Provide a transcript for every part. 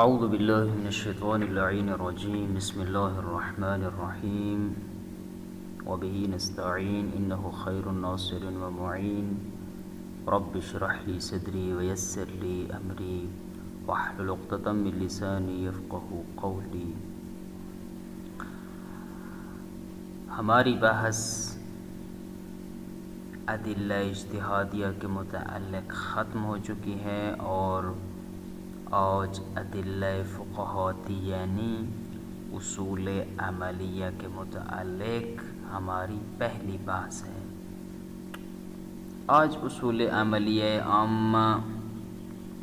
اعوذ باللہ من الشیطان اللعین الرجیم بسم اللہ الرحمن الرحیم وبہ نستعین انہ خیر ناصر ومعین رب اشرح لی صدری ویسر لی امری واحلل عقدۃ من لسانی یفقہوا قولی۔ ہماری بحث ادلہ اجتہادیہ کے متعلق ختم ہو چکی ہے اور آج ادلہ فقہاتی یعنی اصول عملیہ کے متعلق ہماری پہلی بحث ہے۔ آج اصول عملیہ عامہ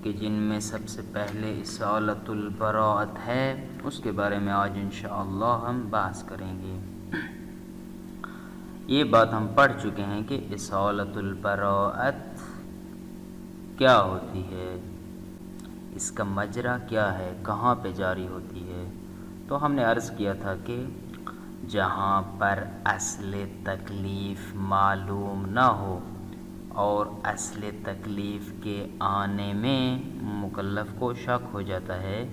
کہ جن میں سب سے پہلے اصالۃ البراءۃ ہے، اس کے بارے میں آج انشاءاللہ ہم بحث کریں گے۔ یہ بات ہم پڑھ چکے ہیں کہ اصالۃ البراءۃ کیا ہوتی ہے، اس کا مجرا کیا ہے، کہاں پہ جاری ہوتی ہے۔ تو ہم نے عرض کیا تھا کہ جہاں پر اصل تکلیف معلوم نہ ہو اور اصل تکلیف کے آنے میں مکلف کو شک ہو جاتا ہے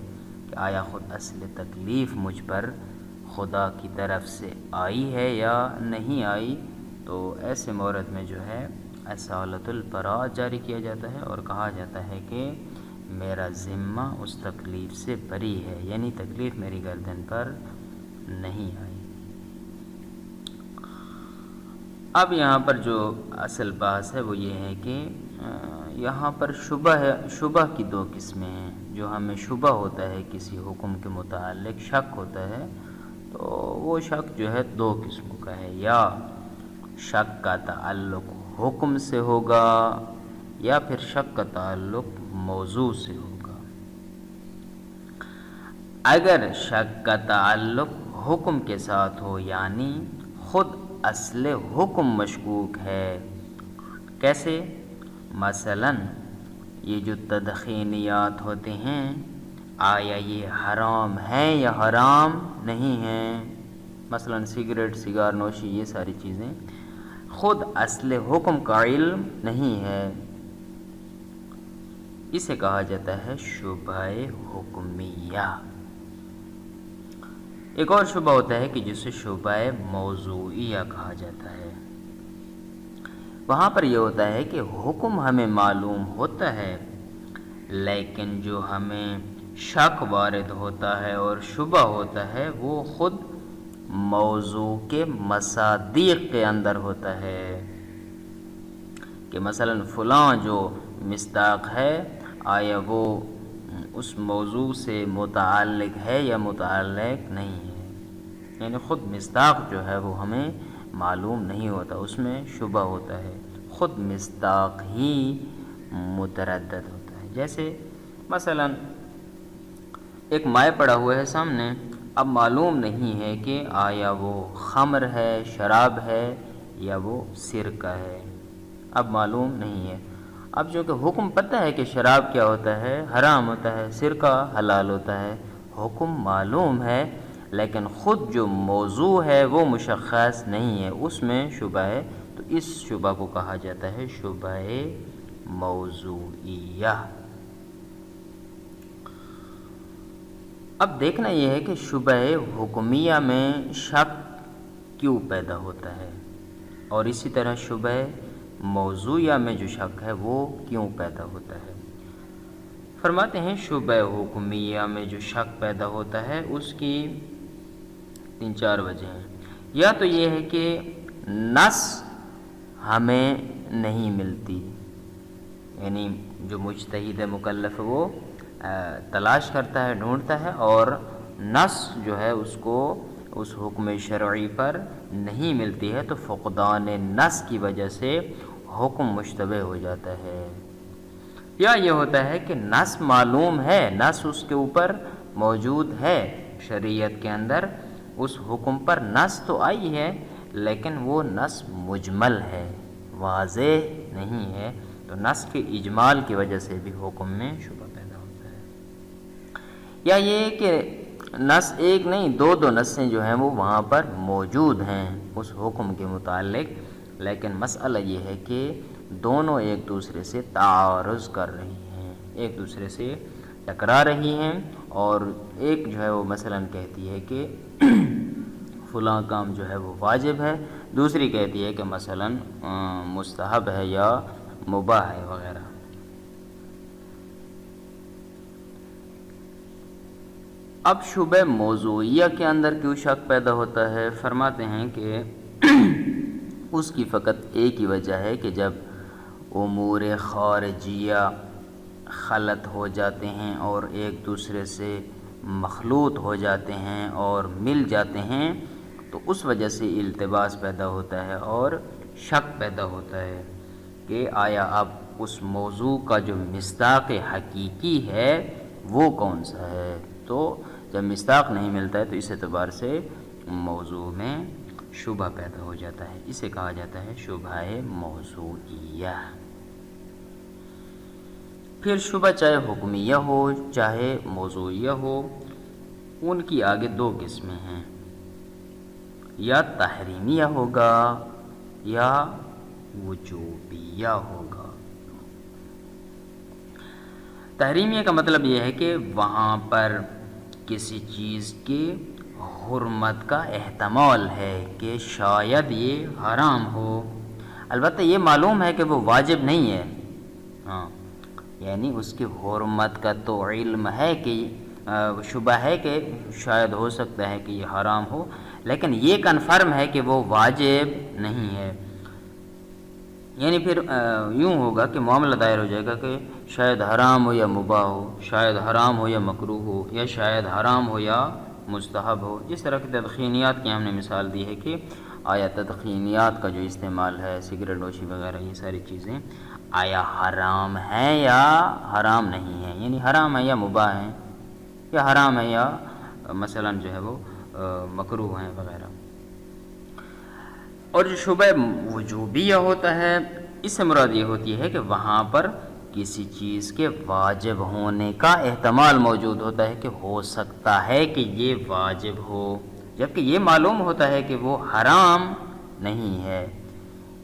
کہ آیا خود اصل تکلیف مجھ پر خدا کی طرف سے آئی ہے یا نہیں آئی، تو ایسے مورد میں جو ہے اصالۃ البراءۃ جاری کیا جاتا ہے اور کہا جاتا ہے کہ میرا ذمہ اس تکلیف سے بری ہے، یعنی تکلیف میری گردن پر نہیں آئی۔ اب یہاں پر جو اصل بحث ہے وہ یہ ہے کہ یہاں پر شبہ کی دو قسمیں ہیں۔ جو ہمیں شبہ ہوتا ہے کسی حکم کے متعلق، شک ہوتا ہے، تو وہ شک جو ہے دو قسموں کا ہے، یا شک کا تعلق حکم سے ہوگا یا پھر شک کا تعلق موضوع سے ہوگا۔ اگر شک کا تعلق حکم کے ساتھ ہو، یعنی خود اصل حکم مشکوک ہے، کیسے؟ مثلا یہ جو تدخینیات ہوتے ہیں، آیا یہ حرام ہیں یا حرام نہیں ہیں؟ مثلا سگریٹ، سگار نوشی، یہ ساری چیزیں خود اصل حکم کا علم نہیں ہے، اسے کہا جاتا ہے شبہ حکمیہ۔ ایک اور شبہ ہوتا ہے کہ جسے شبہ موضوعیہ کہا جاتا ہے۔ وہاں پر یہ ہوتا ہے کہ حکم ہمیں معلوم ہوتا ہے، لیکن جو ہمیں شک وارد ہوتا ہے اور شبہ ہوتا ہے وہ خود موضوع کے مصادیق کے اندر ہوتا ہے، کہ مثلا فلاں جو مصداق ہے آیا وہ اس موضوع سے متعلق ہے یا متعلق نہیں ہے، یعنی خود مصداق جو ہے وہ ہمیں معلوم نہیں ہوتا، اس میں شبہ ہوتا ہے، خود مصداق ہی متردد ہوتا ہے۔ جیسے مثلا ایک مائع پڑا ہوا ہے سامنے، اب معلوم نہیں ہے کہ آیا وہ خمر ہے، شراب ہے یا وہ سرکہ ہے، اب معلوم نہیں ہے۔ اب جو کہ حکم پتہ ہے کہ شراب کیا ہوتا ہے، حرام ہوتا ہے، سرکہ حلال ہوتا ہے، حکم معلوم ہے، لیکن خود جو موضوع ہے وہ مشخص نہیں ہے، اس میں شبہ ہے، تو اس شبہ کو کہا جاتا ہے شبہ موضوعیہ۔ اب دیکھنا یہ ہے کہ شبہ حکمیہ میں شک کیوں پیدا ہوتا ہے، اور اسی طرح شبہ موضوعیہ میں جو شک ہے وہ کیوں پیدا ہوتا ہے۔ فرماتے ہیں شبہ حکمیہ میں جو شک پیدا ہوتا ہے اس کی 3-4 وجہ ہیں۔ یا تو یہ ہے کہ نص ہمیں نہیں ملتی، یعنی جو مجتہد مکلف ہے وہ تلاش کرتا ہے، ڈھونڈتا ہے، اور نص جو ہے اس کو اس حکم شرعی پر نہیں ملتی ہے، تو فقدان نص کی وجہ سے حکم مشتبہ ہو جاتا ہے۔ یا یہ ہوتا ہے کہ نص معلوم ہے، نص اس کے اوپر موجود ہے، شریعت کے اندر اس حکم پر نص تو آئی ہے، لیکن وہ نص مجمل ہے، واضح نہیں ہے، تو نص کے اجمال کی وجہ سے بھی حکم میں شبہ پیدا ہوتا ہے۔ یا یہ کہ نص ایک نہیں، دو نصیں جو ہیں وہ وہاں پر موجود ہیں اس حکم کے متعلق، لیکن مسئلہ یہ ہے کہ دونوں ایک دوسرے سے تعارض کر رہی ہیں، ایک دوسرے سے ٹکرا رہی ہیں، اور ایک جو ہے وہ مثلاً کہتی ہے کہ فلاں کام جو ہے وہ واجب ہے، دوسری کہتی ہے کہ مثلاً مستحب ہے یا مباح ہے وغیرہ۔ اب شبہ موضوعیہ کے اندر کیوں شک پیدا ہوتا ہے؟ فرماتے ہیں کہ اس کی فقط ایک ہی وجہ ہے کہ جب امور خارجیہ خلط ہو جاتے ہیں اور ایک دوسرے سے مخلوط ہو جاتے ہیں اور مل جاتے ہیں تو اس وجہ سے التباس پیدا ہوتا ہے اور شک پیدا ہوتا ہے کہ آیا اب اس موضوع کا جو مصداق حقیقی ہے وہ کون سا ہے۔ تو جب مصداق نہیں ملتا ہے تو اس اعتبار سے موضوع میں شبہ پیدا ہو جاتا ہے، اسے کہا جاتا ہے شبہ موضوعیہ۔ پھر شبہ چاہے حکمیہ ہو چاہے موضوعیہ ہو، ان کی آگے دو قسمیں ہیں، یا تحریمیہ ہوگا یا وجوبیہ ہوگا۔ تحریمیہ کا مطلب یہ ہے کہ وہاں پر کسی چیز کے حرمت کا احتمال ہے کہ شاید یہ حرام ہو، البتہ یہ معلوم ہے کہ وہ واجب نہیں ہے، ہاں یعنی اس کی حرمت کا تو علم ہے کہ شبہ ہے کہ شاید ہو سکتا ہے کہ یہ حرام ہو، لیکن یہ کنفرم ہے کہ وہ واجب نہیں ہے۔ یعنی پھر یوں ہوگا کہ معاملہ دائر ہو جائے گا کہ شاید حرام ہو یا مباح ہو، شاید حرام ہو یا مکروہ ہو، یا شاید حرام ہو یا مستحب ہو۔ جس طرح کی تدخینیات کی ہم نے مثال دی ہے کہ آیا تدخینیات کا جو استعمال ہے، سگریٹ نوشی وغیرہ، یہ ساری چیزیں آیا حرام ہیں یا حرام نہیں ہیں، یعنی حرام ہے یا مباح ہیں، یا حرام ہے یا مثلاً جو ہے وہ مکروہ ہیں وغیرہ۔ اور جو شبہ وجوبیہ ہوتا ہے، اس سے مراد یہ ہوتی ہے کہ وہاں پر کسی چیز کے واجب ہونے کا احتمال موجود ہوتا ہے کہ ہو سکتا ہے کہ یہ واجب ہو، جبکہ یہ معلوم ہوتا ہے کہ وہ حرام نہیں ہے۔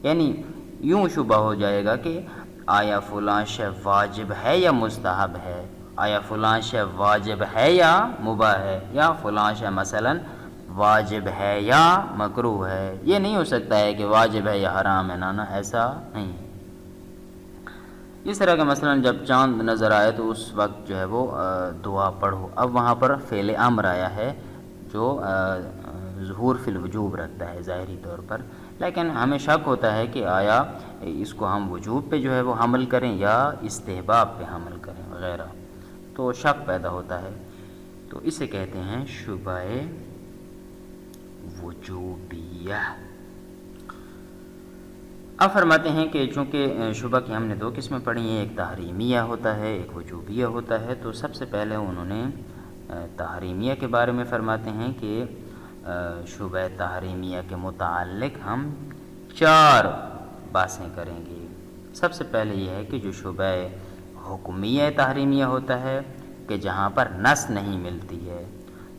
یعنی یوں شبہ ہو جائے گا کہ آیا فلاں شے واجب ہے یا مستحب ہے، آیا فلاں شے واجب ہے یا مباح ہے، یا فلاں شے مثلاً واجب ہے یا مکروہ ہے۔ یہ نہیں ہو سکتا ہے کہ واجب ہے یا حرام ہے، نا ایسا نہیں ہے۔ اس طرح کا مثلاً جب چاند نظر آئے تو اس وقت جو ہے وہ دعا پڑھو، اب وہاں پر فعل امر آیا ہے جو ظہور فی الوجوب رکھتا ہے ظاہری طور پر، لیکن ہمیں شک ہوتا ہے کہ آیا اس کو ہم وجوب پہ جو ہے وہ حمل کریں یا استحباب پہ حمل کریں وغیرہ، تو شک پیدا ہوتا ہے، تو اسے کہتے ہیں شبہ وجوبیہ۔ اب فرماتے ہیں کہ چونکہ شبہ کی ہم نے دو قسمیں پڑھی ہیں، ایک تحریمیہ ہوتا ہے ایک وجوبیہ ہوتا ہے، تو سب سے پہلے انہوں نے تحریمیہ کے بارے میں فرماتے ہیں کہ شبہ تحریمیہ کے متعلق ہم 4 باتیں کریں گے۔ سب سے پہلے یہ ہے کہ جو شبہ حکمیہ تحریمیہ ہوتا ہے کہ جہاں پر نص نہیں ملتی ہے،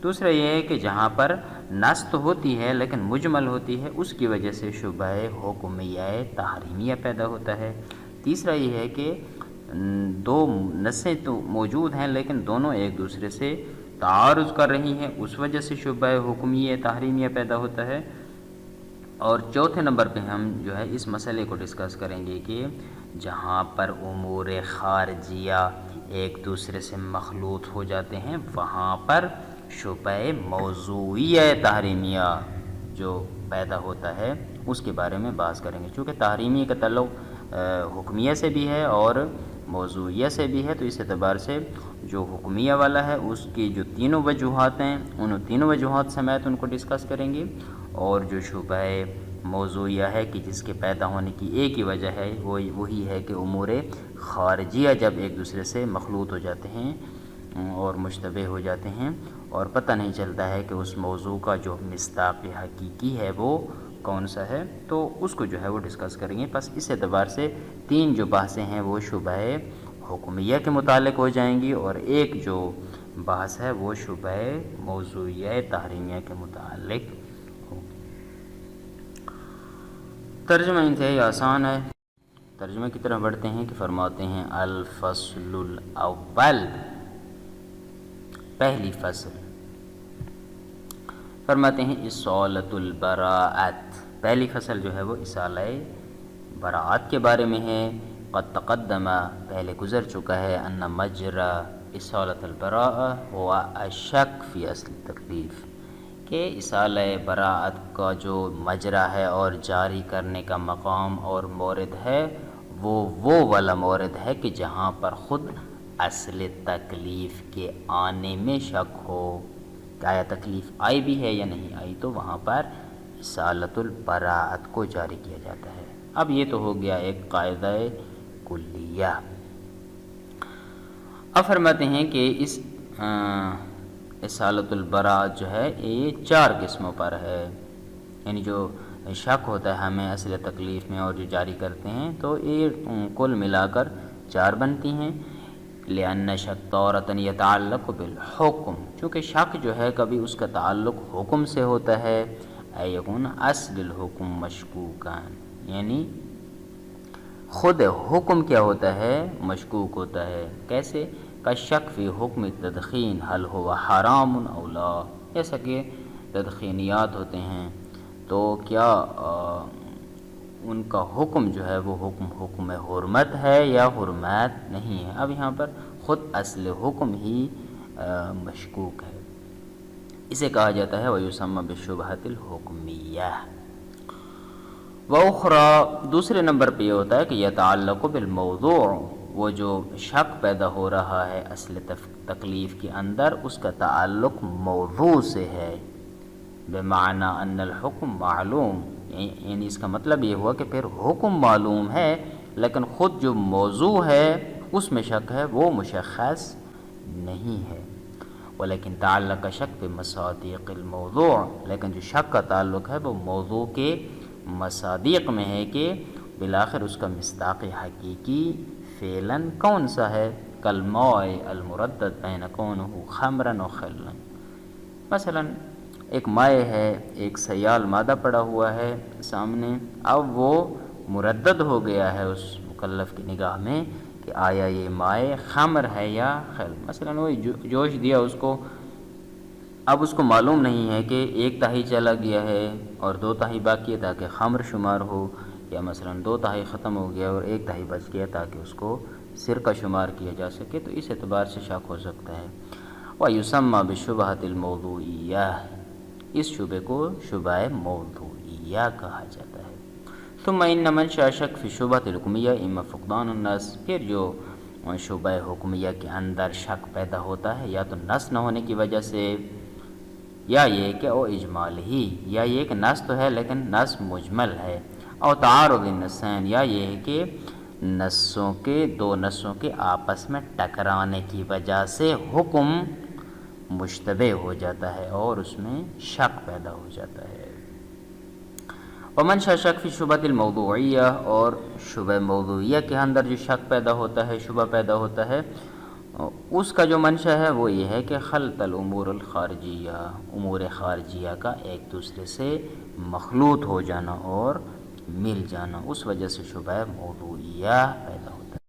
دوسرا یہ ہے کہ جہاں پر نص تو ہوتی ہے لیکن مجمل ہوتی ہے، اس کی وجہ سے شبہ حکمیہ تحریمیہ پیدا ہوتا ہے، تیسرا یہ ہے کہ 2 نصیں تو موجود ہیں لیکن دونوں ایک دوسرے سے تعارض کر رہی ہیں، اس وجہ سے شبہ حکمیہ تحریمیہ پیدا ہوتا ہے، اور چوتھے نمبر پہ ہم جو ہے اس مسئلے کو ڈسکس کریں گے کہ جہاں پر امور خارجیہ ایک دوسرے سے مخلوط ہو جاتے ہیں وہاں پر شبہ موضوعیہ تحریمیہ جو پیدا ہوتا ہے اس کے بارے میں بحث کریں گے، چونکہ تحریمیہ کا تعلق حکمیہ سے بھی ہے اور موضوعیہ سے بھی ہے، تو اس اعتبار سے جو حکمیہ والا ہے اس کی جو 3 وجوہات ہیں ان 3 وجوہات سمیت ان کو ڈسکس کریں گے، اور جو شبہ موضوعیہ ہے کہ جس کے پیدا ہونے کی ایک ہی وجہ ہے وہی ہے کہ امور خارجیہ جب ایک دوسرے سے مخلوط ہو جاتے ہیں اور مشتبہ ہو جاتے ہیں اور پتہ نہیں چلتا ہے کہ اس موضوع کا جو مصداق حقیقی ہے وہ کون سا ہے، تو اس کو جو ہے وہ ڈسکس کریں گے۔ بس اس اعتبار سے 3 جو بحثیں ہیں وہ شبہ حکمیہ کے متعلق ہو جائیں گی، اور ایک جو بحث ہے وہ شبہ موضوعیہ تحریمیہ کے متعلق ہوگی۔ ترجمہ انتہائی آسان ہے، ترجمہ کی طرف بڑھتے ہیں کہ فرماتے ہیں الفصل الاول پہلی فصل فرماتے ہیں اصالۃ البراءت، پہلی فصل جو ہے وہ اصالہ براءت کے بارے میں ہے۔ قد تقدم، پہلے گزر چکا ہے، ان مجرى اصالۃ البراء هو الشک فی اصل التکلیف، کہ اصالہ براءت کا جو مجرا ہے اور جاری کرنے کا مقام اور مورد ہے وہ والا مورد ہے کہ جہاں پر خود اصل تکلیف کے آنے میں شک ہو کہ آیا تکلیف آئی بھی ہے یا نہیں آئی، تو وہاں پر اصالۃ البراءت کو جاری کیا جاتا ہے۔ اب یہ تو ہو گیا ایک قاعدہ کلیہ۔ اب فرماتے ہیں کہ اس اصالۃ البراءت جو ہے یہ 4 قسموں پر ہے، یعنی جو شک ہوتا ہے ہمیں اصل تکلیف میں اور جو جاری کرتے ہیں تو یہ کل ملا کر 4 بنتی ہیں۔ لأن شک طورۃ یتعلق بالحکم، چونکہ شک جو ہے کبھی اس کا تعلق حکم سے ہوتا ہے، اے یکون اصل الحکم مشکوکا، یعنی خود حکم کیا ہوتا ہے، مشکوک ہوتا ہے۔ کیسے؟ کالشک فی حکم التدخین هل هو حرام او لا، جیسا کہ تدخینیات ہوتے ہیں تو کیا ان کا حکم جو ہے وہ حکم حرمت ہے یا حرمت نہیں ہے۔ اب یہاں پر خود اصل حکم ہی مشکوک ہے، اسے کہا جاتا ہے ویسمى بالشبہۃ الحکمیہ۔ وأخرى، دوسرے نمبر پہ یہ ہوتا ہے کہ یتعلق بالموضوع، وہ جو شک پیدا ہو رہا ہے اصل تکلیف کے اندر اس کا تعلق موضوع سے ہے، بمعنی ان الحکم معلوم، یعنی اس کا مطلب یہ ہوا کہ پھر حکم معلوم ہے لیکن خود جو موضوع ہے اس میں شک ہے وہ مشخص نہیں ہے۔ ولیکن تعلق شک بمصادیق الموضوع، لیکن جو شک کا تعلق ہے وہ موضوع کے مصادیق میں ہے کہ بالآخر اس کا مصداق حقیقی فعلاً کون سا ہے، کالماء المردد بین کونہ خمرا و خلا، مثلا ایک مائع ہے، ایک سیال مادہ پڑا ہوا ہے سامنے، اب وہ مردد ہو گیا ہے اس مکلف کی نگاہ میں کہ آیا یہ مائع خمر ہے یا خل، مثلا وہ جوش دیا اس کو، اب اس کو معلوم نہیں ہے کہ 1/3 چلا گیا ہے اور 2/3 باقی ہے تاکہ خمر شمار ہو، یا مثلا 2/3 ختم ہو گیا اور 1/3 بچ گیا تاکہ اس کو سرقہ شمار کیا جا سکے، تو اس اعتبار سے شک ہو سکتا ہے۔ وَيُسَمَّى بِالشُّبْهَةِ الْمَوْضُوعِيَّةِ، اس شبہ کو شبہ موضوعیہ کہا جاتا ہے۔ ثم ان منشأ شک فی شبہۃ الحکمیہ اما فقدان النص، پھر جو شبہ حکمیہ کے اندر شک پیدا ہوتا ہے یا تو نص نہ ہونے کی وجہ سے، یا یہ کہ او اجمال ہی، یا یہ کہ نص تو ہے لیکن نص مجمل ہے، او تعارض النصین، یا یہ ہے کہ دو نصوں کے آپس میں ٹکرانے کی وجہ سے حکم مشتبہ ہو جاتا ہے اور اس میں شک پیدا ہو جاتا ہے۔ ومنشأ شک فی شبہۃ الموضوعیہ، اور شبہ موضوعیہ کے اندر جو شک پیدا ہوتا ہے، شبہ پیدا ہوتا ہے، اس کا جو منشأ ہے وہ یہ ہے کہ خلط الامور الخارجیہ، امور خارجیہ کا ایک دوسرے سے مخلوط ہو جانا اور مل جانا، اس وجہ سے شبہ موضوعیہ پیدا ہوتا ہے۔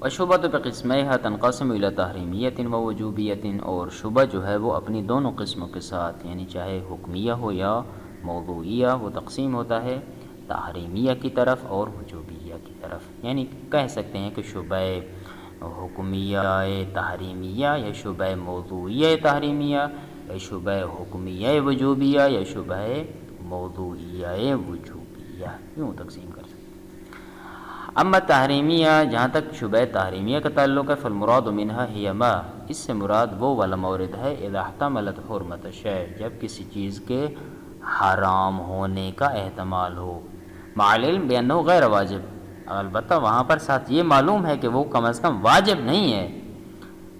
وشبہۃ بقسمیہا تنقسم الی تحریمیۃ و وجوبیۃ، اور شبہ جو ہے وہ اپنی دونوں قسموں کے ساتھ، یعنی چاہے حکمیہ ہو یا موضوعیہ، وہ تقسیم ہوتا ہے تحریمیہ کی طرف اور وجوبیہ کی طرف، یعنی کہہ سکتے ہیں کہ شبہ حکمیہ تحریمیہ یا شبہ موضوعیہ تحریمیہ یا شبہ حکمیہ وجوبیہ یا شبہ موضوعیہ وجوبیہ، یوں تقسیم کر سکتے ہیں۔ اما تحریمیہ، جہاں تک شبہ تحریمیہ کا تعلق ہے، فالمراد منہا ہی ما، اس سے مراد وہ والا مورد ہے اذا احتملت حرمت الشیء، جب کسی چیز کے حرام ہونے کا احتمال ہو، مع العلم بانہ غیر واجب، البتہ وہاں پر ساتھ یہ معلوم ہے کہ وہ کم از کم واجب نہیں ہے۔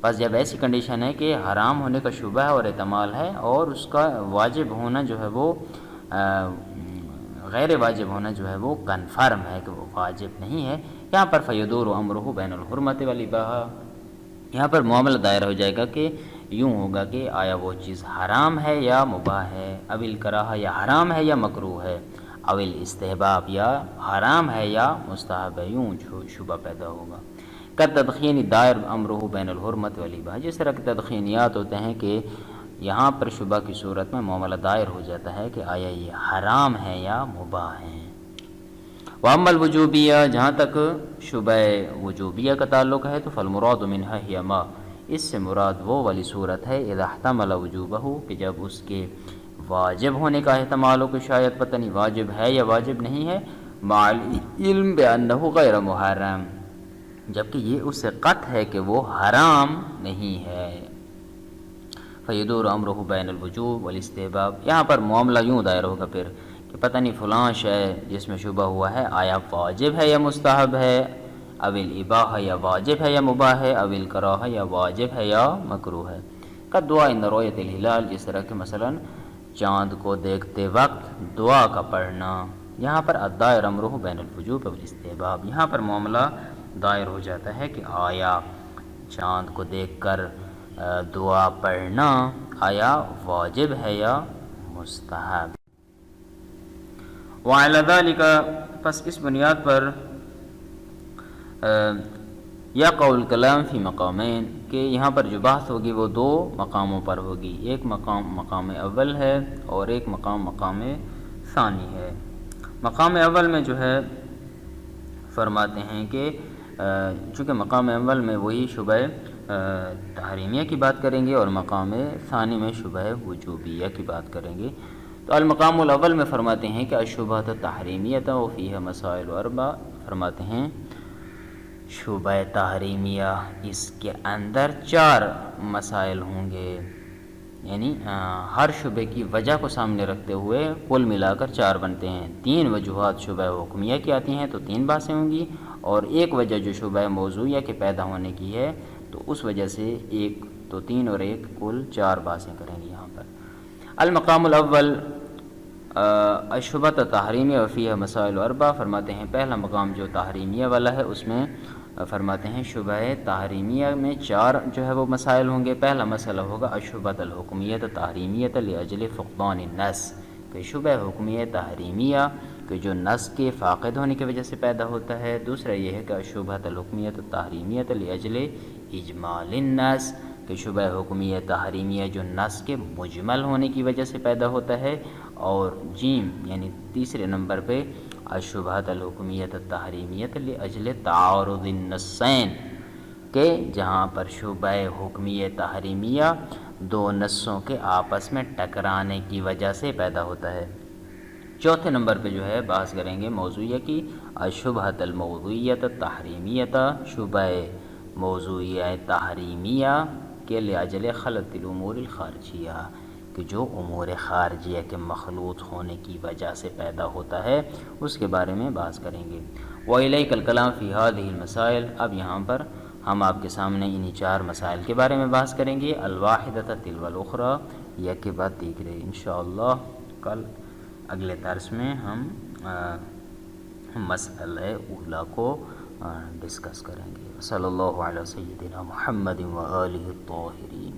بس جب ایسی کنڈیشن ہے کہ حرام ہونے کا شبہ ہے اور احتمال ہے اور اس کا واجب ہونا جو ہے وہ غیر واجب ہونا جو ہے وہ کنفرم ہے کہ وہ واجب نہیں ہے، یہاں پر فیدور امرہ بین الحرمت والاباحہ، یہاں پر معاملہ دائر ہو جائے گا کہ یوں ہوگا کہ آیا وہ چیز حرام ہے یا مباح ہے، او الکراہہ، یا حرام ہے یا مکروہ ہے، او الاستحباب، یا حرام ہے یا مستحب ہے، یوں شبہ پیدا ہوگا۔ تدخین دائر امرہ بین الحرمت والاباحہ، جس طرح کے تدخینیات ہوتے ہیں کہ یہاں پر شبہ کی صورت میں معاملہ دائر ہو جاتا ہے کہ آیا یہ حرام ہے یا مباح ہے۔ وَأَمَّا الْوُجُوبِيَّةُ، جہاں تک شبہ وجوبیہ کا تعلق ہے تو فالمراد منہا ہی ما، اس سے مراد وہ والی صورت ہے اذا احتمل وجوبہ، کہ جب اس کے واجب ہونے کا احتمال ہو کہ شاید پتہ نہیں واجب ہے یا واجب نہیں ہے، مع العلم بأنہ غیر محرم، جبکہ یہ اس سے قطع ہے کہ وہ حرام نہیں ہے۔ فیدور امرہ بین الوجوب والاستحباب، یہاں پر معاملہ یوں دائر ہوگا پھر کہ پتہ نہیں فلاں شے جس میں شبہ ہوا ہے آیا واجب ہے یا مستحب ہے، او الاباحہ یا واجب ہے یا مباح ہے، او الکراہہ یا واجب ہے یا مکروہ ہے۔ قد دعا عند رؤیت الہلال، جس طرح کہ مثلا چاند کو دیکھتے وقت دعا کا پڑھنا، یہاں پر الدائر امرہ بین الوجوب والاستحباب، یہاں پر معاملہ دائر ہو جاتا ہے کہ آیا چاند کو دیکھ کر دعا پڑھنا آیا واجب ہے یا مستحب۔ وعلی ذالک، پس اس بنیاد پر یا قول کلام فی مقامین، کہ یہاں پر جو بحث ہوگی وہ دو مقاموں پر ہوگی، ایک مقام اول ہے اور ایک مقام ثانی ہے۔ مقام اول میں جو ہے فرماتے ہیں کہ چونکہ مقام اول میں وہی شبہ تحریمیہ کی بات کریں گے اور مقام ثانی میں شبہ وجوبیہ کی بات کریں گے، تو المقام الاول میں فرماتے ہیں کہ الشبہۃ التحریمیۃ وفیہا مسائل اربع، فرماتے ہیں شبہ تحریمیہ اس کے اندر 4 مسائل ہوں گے، یعنی ہر شبہ کی وجہ کو سامنے رکھتے ہوئے کل ملا کر 4 بنتے ہیں۔ 3 وجوہات شبہ حکمیہ کی آتی ہیں تو 3 بحثیں ہوں گی، اور ایک وجہ جو شبہ موضوعیہ کے پیدا ہونے کی ہے تو اس وجہ سے ایک تو 3 اور ایک کل 4 بحثیں کریں گے یہاں پر۔ المقام الاول الشبہۃ التحریمیہ وفیہا مسائل اربع، فرماتے ہیں پہلا مقام جو تحریمیہ والا ہے اس میں فرماتے ہیں شبہ تحریمیہ میں 4 جو ہے وہ مسائل ہوں گے۔ پہلا مسئلہ ہوگا الشبہۃ الحکمیۃ تحریمیۃ لاجل فقدان النص، کہ شبہ حکمیہ تحریمیہ کہ جو نص کے فاقد ہونے کی وجہ سے پیدا ہوتا ہے۔ دوسرا یہ ہے کہ الشبہۃ الحکمیۃ تحریمیۃ لاجل اجمال النص، کہ شبہ حکمیہ تحریمیہ جو نص کے مجمل ہونے کی وجہ سے پیدا ہوتا ہے۔ اور جیم یعنی تیسرے نمبر پہ الشبہۃ الحکمیۃ التحریمیۃ لاجل تعارض النصین، کہ جہاں پر شبہ حکمیہ تحریمیہ 2 نصوں کے آپس میں ٹکرانے کی وجہ سے پیدا ہوتا ہے۔ چوتھے نمبر پہ جو ہے بحث کریں گے موضوعیہ کی، الشبہۃ الموضوعیۃ التحریمیۃ، شبہ موضوعیہ تحریمیہ کے لاجل خلط الامور الخارجیہ، کہ جو امور خارجیہ کے مخلوط ہونے کی وجہ سے پیدا ہوتا ہے اس کے بارے میں بحث کریں گے۔ وَإِلَيْكَ الْكَلَامُ فِي هَذِهِ الْمَسَائِلِ، اب یہاں پر ہم آپ کے سامنے انہی 4 مسائل کے بارے میں بحث کریں گے، الواحدۃ تلو الاخری، یک کے بعد دیگرے۔ انشاءاللہ کل اگلے درس میں ہم مسئلہ اولا کو ڈسکس کریں گے۔ صلی اللہ علیہ سیدنا محمد و آلہ الطاہرین۔